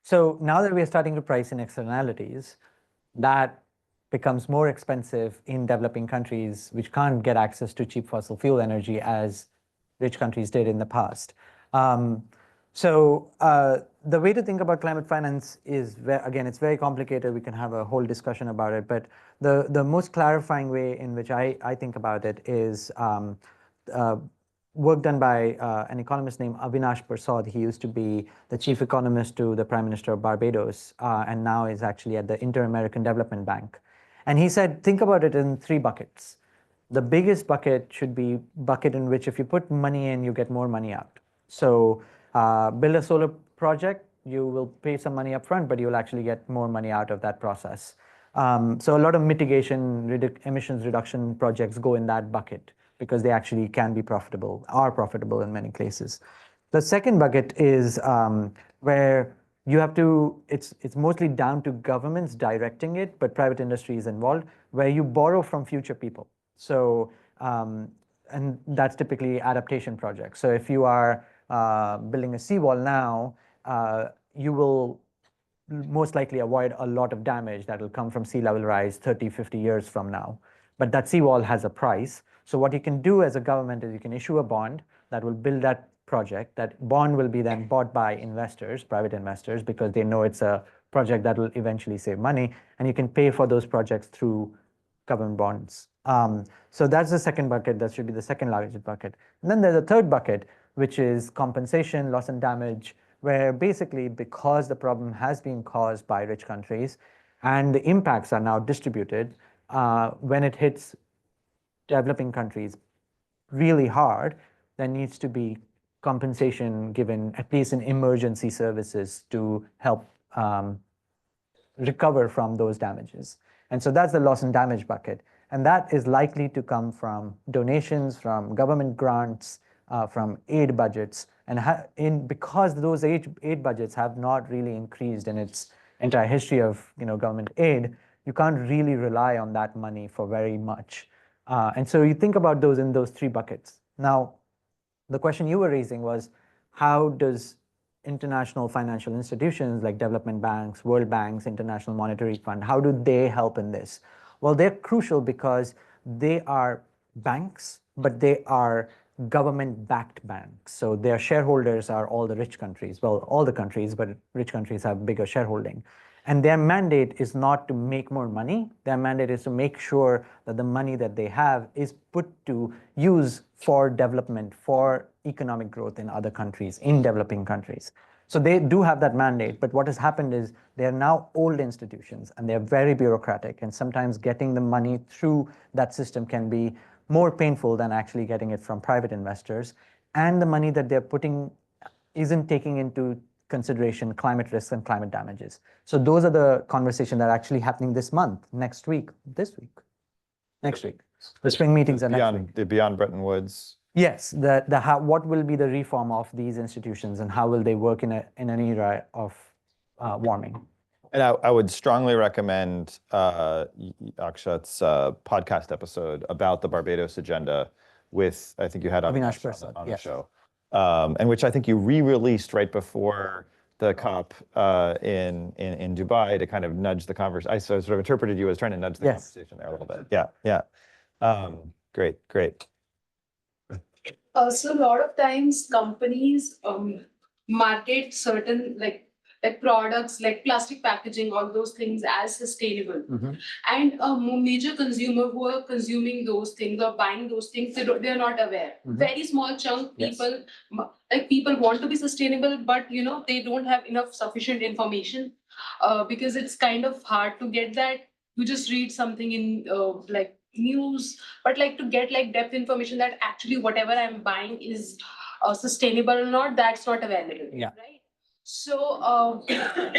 So now that we are starting to price in externalities, that becomes more expensive in developing countries which can't get access to cheap fossil fuel energy as rich countries did in the past. So the way to think about climate finance is, again, it's very complicated. We can have a whole discussion about it. But the most clarifying way in which I think about it is work done by an economist named Avinash Persad. He used to be the chief economist to the Prime Minister of Barbados, and now is actually at the Inter-American Development Bank. And he said, think about it in 3 buckets. The biggest bucket should be bucket in which if you put money in, you get more money out. So build a solar project, you will pay some money up front, but you'll actually get more money out of that process. So a lot of mitigation, emissions reduction projects go in that bucket because they actually can be profitable, are profitable in many cases. The second bucket is where you have to, it's mostly down to governments directing it, but private industry is involved, where you borrow from future people. So, and that's typically adaptation projects. So if you are building a seawall now, you will most likely avoid a lot of damage that will come from sea level rise 30, 50 years from now. But that seawall has a price. So what you can do as a government is you can issue a bond that will build that project. That bond will be then bought by investors, private investors, because they know it's a project that will eventually save money. And you can pay for those projects through government bonds. So that's the second bucket. That should be the second largest bucket. And then there's a third bucket, which is compensation, loss and damage, where basically because the problem has been caused by rich countries and the impacts are now distributed, when it hits developing countries really hard, there needs to be compensation given, at least in emergency services, to help recover from those damages. And so that's the loss and damage bucket. And that is likely to come from donations, from government grants, from aid budgets, And because those aid budgets have not really increased in its entire history of government aid, you can't really rely on that money for very much. And so you think about those in those three buckets. Now, the question you were raising was, how does international financial institutions like development banks, World Banks, International Monetary Fund, how do they help in this? Well, they're crucial because they are banks, but they are government-backed banks. So their shareholders are all the rich countries. Well, all the countries, but rich countries have bigger shareholding. And their mandate is not to make more money. Their mandate is to make sure that the money that they have is put to use for development, for economic growth in other countries, in developing countries. So they do have that mandate, but what has happened is they are now old institutions and they're very bureaucratic, and sometimes getting the money through that system can be more painful than actually getting it from private investors. And the money that they're putting isn't taking into consideration climate risks and climate damages. So those are the conversations that are actually happening this month, next week. The spring meetings are next week. Beyond Bretton Woods. Yes, what will be the reform of these institutions and how will they work in an era of warming? And I would strongly recommend Akshat's podcast episode about the Barbados agenda with, I think you had Avinash on the show, and which I think you re-released right before the COP in Dubai to kind of nudge the conversation. I sort of interpreted you as trying to nudge the conversation there a little bit. Yeah. Great. So a lot of times companies market certain like products like plastic packaging, all those things as sustainable. And a major consumer who are consuming those things or buying those things, they're not aware. Very small chunk people, people want to be sustainable, but they don't have enough sufficient information because it's kind of hard to get that. You just read something in news, but to get depth information that actually whatever I'm buying is sustainable or not, that's not available. Yeah. Right. So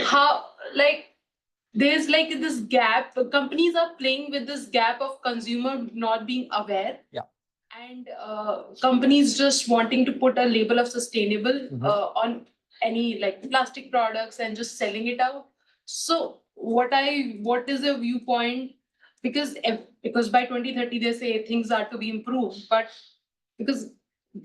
how there's this gap. Companies are playing with this gap of consumer not being aware. Yeah. And companies just wanting to put a label of sustainable on any plastic products and just selling it out. So what is the viewpoint? Because by 2030 they say things are to be improved, but because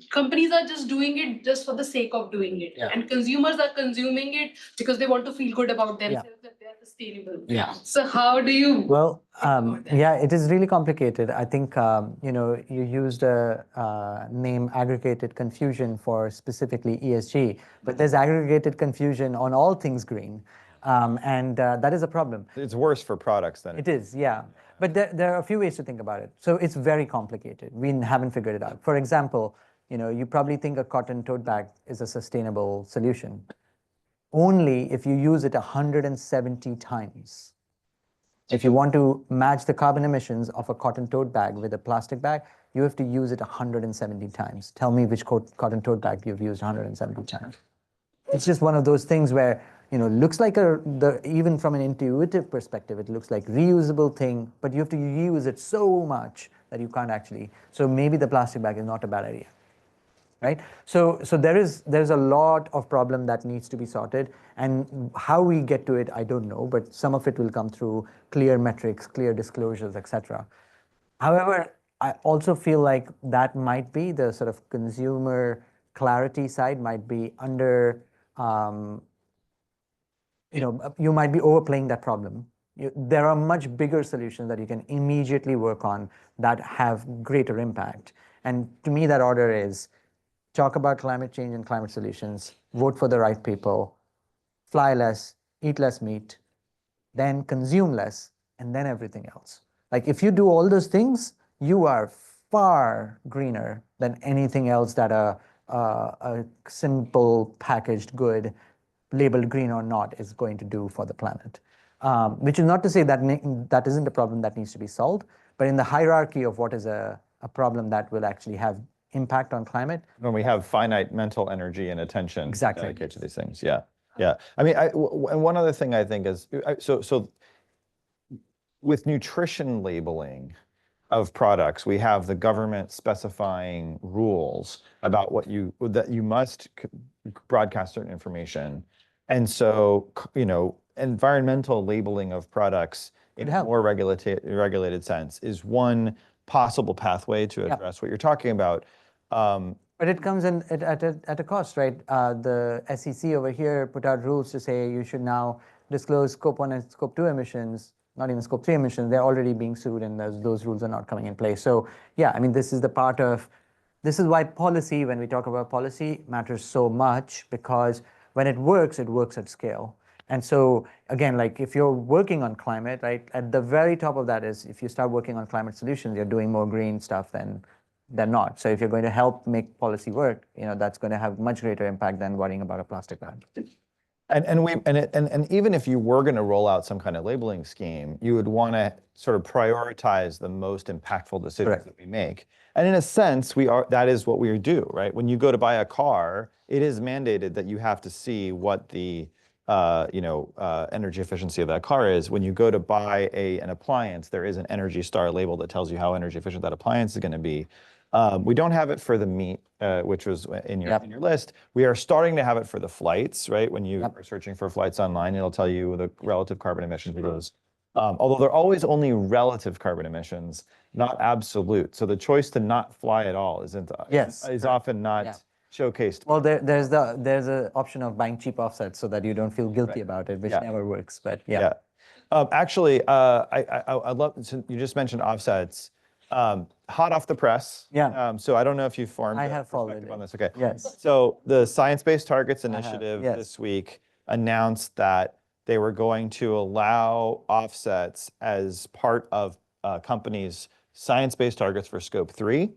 companies are just doing it just for the sake of doing it, and consumers are consuming it because they want to feel good about themselves that they are sustainable. Yeah. So how do you? Well, it is really complicated. I think you used a name aggregated confusion for specifically ESG, but there's aggregated confusion on all things green. And that is a problem. It's worse for products than it is, yeah. But there are a few ways to think about it. So it's very complicated. We haven't figured it out. For example, you probably think a cotton tote bag is a sustainable solution. Only if you use it 170 times. If you want to match the carbon emissions of a cotton tote bag with a plastic bag, you have to use it 170 times. Tell me which cotton tote bag you've used 170 times. It's just one of those things where looks like even from an intuitive perspective, it looks like reusable thing, but you have to reuse it so much that you can't actually. So maybe the plastic bag is not a bad idea, right? So there's a lot of problem that needs to be sorted, and how we get to it, I don't know, but some of it will come through clear metrics, clear disclosures, etc. However, I also feel like that might be the sort of consumer clarity side might be under. You might be overplaying that problem. There are much bigger solutions that you can immediately work on that have greater impact. And to me, that order is talk about climate change and climate solutions, vote for the right people, fly less, eat less meat, then consume less, and then everything else. If you do all those things, you are far greener than anything else that a simple packaged good labeled green or not is going to do for the planet. Which is not to say that that isn't a problem that needs to be solved, but in the hierarchy of what is a problem that will actually have impact on climate. When we have finite mental energy and attention dedicated to these things, yeah. I mean, and one other thing I think is, so with nutrition labeling, of products. We have the government specifying rules about that you must broadcast certain information. And so, environmental labeling of products in a more regulated sense is one possible pathway to address what you're talking about. But it comes in at a cost, right? The SEC over here put out rules to say you should now disclose Scope 1 and Scope 2 emissions, not even Scope 3 emissions. They're already being sued, and those rules are not coming in place. So yeah, I mean, this is why policy, when we talk about policy, matters so much, because when it works at scale. And so again, like if you're working on climate, right, at the very top of that is if you start working on climate solutions, you're doing more green stuff than not. So if you're going to help make policy work, that's going to have much greater impact than worrying about a plastic bag. And even if you were going to roll out some kind of labeling scheme, you would want to sort of prioritize the most impactful decisions that we make. And in a sense, that is what we do, right? When you go to buy a car, it is mandated that you have to see what the energy efficiency of that car is. When you go to buy an appliance, there is an Energy Star label that tells you how energy efficient that appliance is going to be. We don't have it for the meat, which was in your list. We are starting to have it for the flights, right? When you are searching for flights online, it'll tell you the relative carbon emissions of those. Although they're always only relative carbon emissions, not absolute. So the choice to not fly at all is often not showcased. Well, there's the option of buying cheap offsets so that you don't feel guilty about it, which never works. But actually, I love, since you just mentioned offsets. Hot off the press. So I don't know if you've formed I have followed on this. Okay. Yes. So the Science Based Targets Initiative this week announced that they were going to allow offsets as part of companies' science-based targets for Scope 3.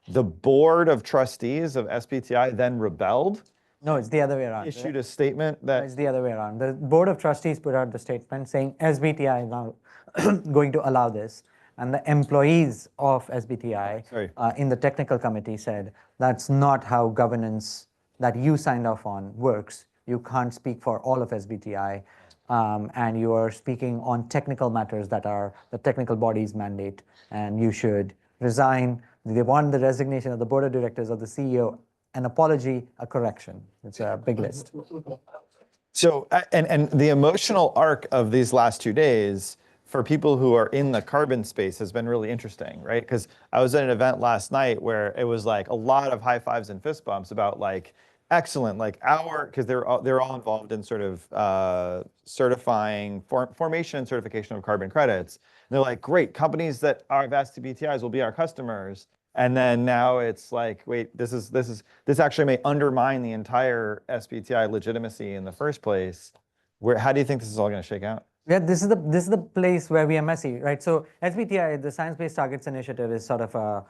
The board of trustees of SBTI then rebelled. No, it's the other way around. Issued a statement that... No, it's the other way around. The board of trustees put out the statement saying SBTI is now going to allow this. And the employees of SBTI in the technical committee said, that's not how governance that you signed off on works. You can't speak for all of SBTI. And you are speaking on technical matters that are the technical body's mandate. And you should resign. They want the resignation of the board of directors, of the CEO, an apology, a correction. It's a big list. So, and the emotional arc of these last 2 days for people who are in the carbon space has been really interesting, right? Because I was at an event last night where it was like a lot of high fives and fist bumps about like, excellent, like because they're all involved in sort of certifying, formation and certification of carbon credits. And they're like, great, companies that are SBTIs will be our customers. And then now it's like, wait, this actually may undermine the entire SBTI legitimacy in the first place. How do you think this is all going to shake out? Yeah, this is the place where we are messy, right? So SBTI, the Science Based Targets Initiative, is sort of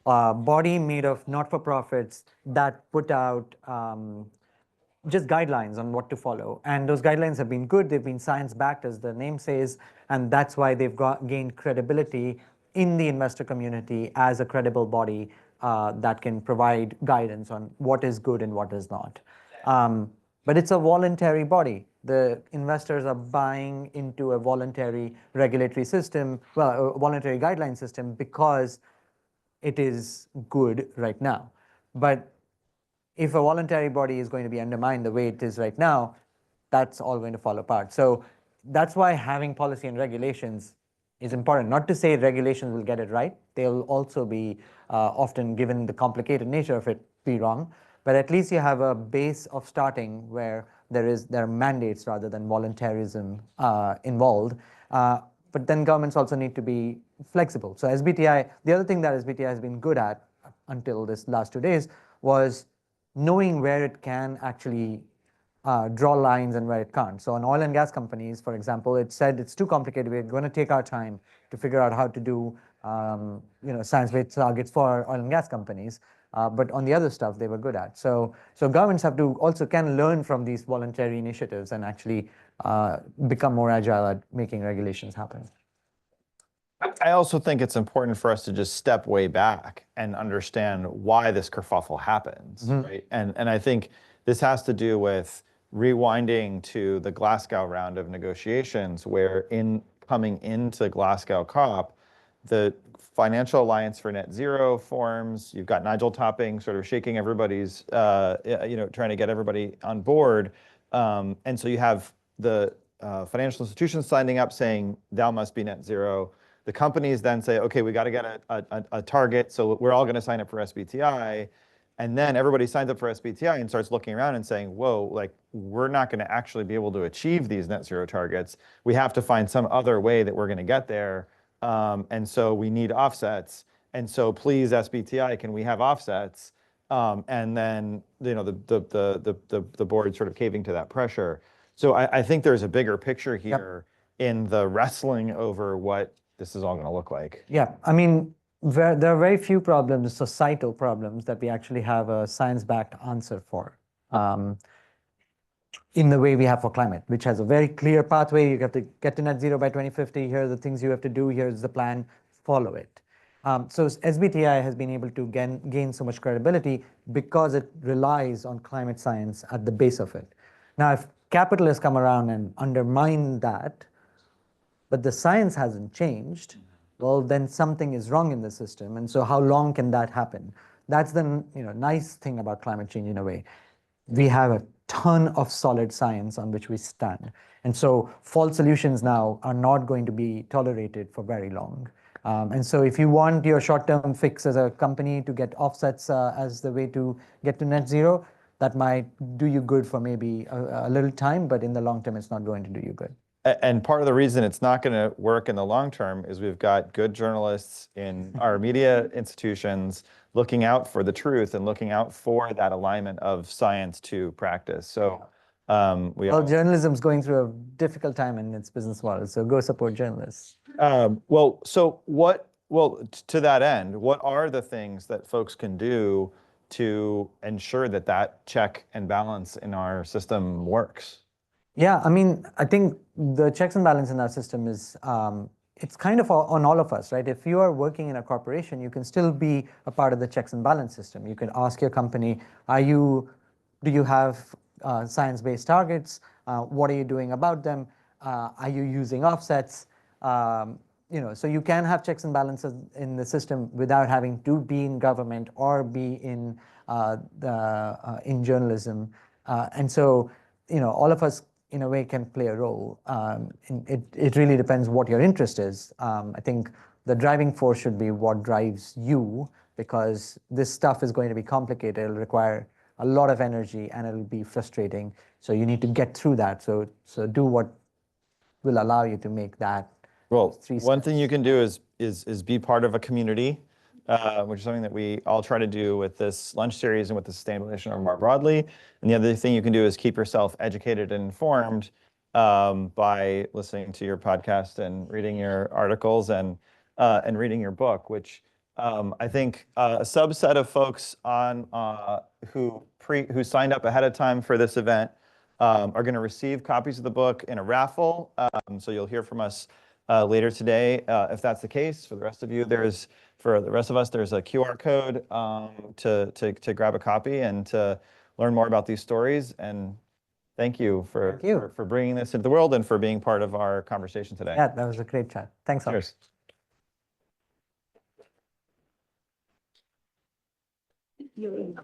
a body made of not-for-profits that put out just guidelines on what to follow. And those guidelines have been good. They've been science-backed, as the name says, and that's why they've gained credibility in the investor community as a credible body that can provide guidance on what is good and what is not. But it's a voluntary body. The investors are buying into a voluntary regulatory system, well, a voluntary guideline system, because it is good right now. But if a voluntary body is going to be undermined the way it is right now, that's all going to fall apart. So that's why having policy and regulations is important. Not to say regulations will get it right. They'll also be often, given the complicated nature of it, be wrong. But at least you have a base of starting where there are mandates rather than voluntarism involved. But then governments also need to be flexible. So SBTI, the other thing that SBTI has been good at until this last 2 days was knowing where it can actually draw lines and where it can't. So on oil and gas companies, for example, it said it's too complicated. We're going to take our time to figure out how to do science-based targets for oil and gas companies. But on the other stuff, they were good at. So governments can learn from these voluntary initiatives and actually become more agile at making regulations happen. I also think it's important for us to just step way back and understand why this kerfuffle happens, right? And I think this has to do with rewinding to the Glasgow round of negotiations, where coming into Glasgow COP, the Financial Alliance for Net Zero forms. You've got Nigel Topping sort of shaking everybody's, trying to get everybody on board. And so you have the financial institutions signing up saying, thou must be net zero. The companies then say, okay, we got to get a target. So we're all going to sign up for SBTI. And then everybody signs up for SBTI and starts looking around and saying, whoa, like we're not going to actually be able to achieve these net zero targets. We have to find some other way that we're going to get there. And so we need offsets. And so please, SBTI, can we have offsets? And then, the board sort of caving to that pressure. So I think there's a bigger picture here in the wrestling over what this is all going to look like. Yeah, I mean, there are very few problems, societal problems, that we actually have a science-backed answer for. In the way we have for climate, which has a very clear pathway. You have to get to net zero by 2050. Here are the things you have to do. Here's the plan. Follow it. So SBTI has been able to gain so much credibility because it relies on climate science at the base of it. Now, if capitalists come around and undermine that, but the science hasn't changed, well, then something is wrong in the system. And so how long can that happen? That's the nice thing about climate change in a way. We have a ton of solid science on which we stand. And so false solutions now are not going to be tolerated for very long. And so if you want your short-term fix as a company to get offsets as the way to get to net zero, that might do you good for maybe a little time, but in the long term, it's not going to do you good. And part of the reason it's not going to work in the long term is we've got good journalists in our media institutions looking out for the truth and looking out for that alignment of science to practice. So journalism's going through a difficult time in its business model, so go support journalists. To that end, what are the things that folks can do to ensure that that check and balance in our system works? Yeah, I mean, I think the checks and balance in our system is, it's kind of on all of us, right? If you are working in a corporation, you can still be a part of the checks and balance system. You can ask your company, do you have science-based targets? What are you doing about them? Are you using offsets? So you can have checks and balances in the system without having to be in government or be in journalism. And so, all of us in a way can play a role. It really depends what your interest is. I think the driving force should be what drives you, because this stuff is going to be complicated. It'll require a lot of energy and it'll be frustrating. So you need to get through that. So do what will allow you to make that. Well, one thing you can do is be part of a community, which is something that we all try to do with this lunch series and with the Sustainable Initiative more broadly. And the other thing you can do is keep yourself educated and informed by listening to your podcast and reading your articles and reading your book, which I think a subset of folks who signed up ahead of time for this event are going to receive copies of the book in a raffle. So you'll hear from us later today. If that's the case, for the rest of you, for the rest of us, there's a QR code to grab a copy and to learn more about these stories. And thank you for bringing this into the world and for being part of our conversation today. Yeah, that was a great chat. Thanks, Cheers. You're in.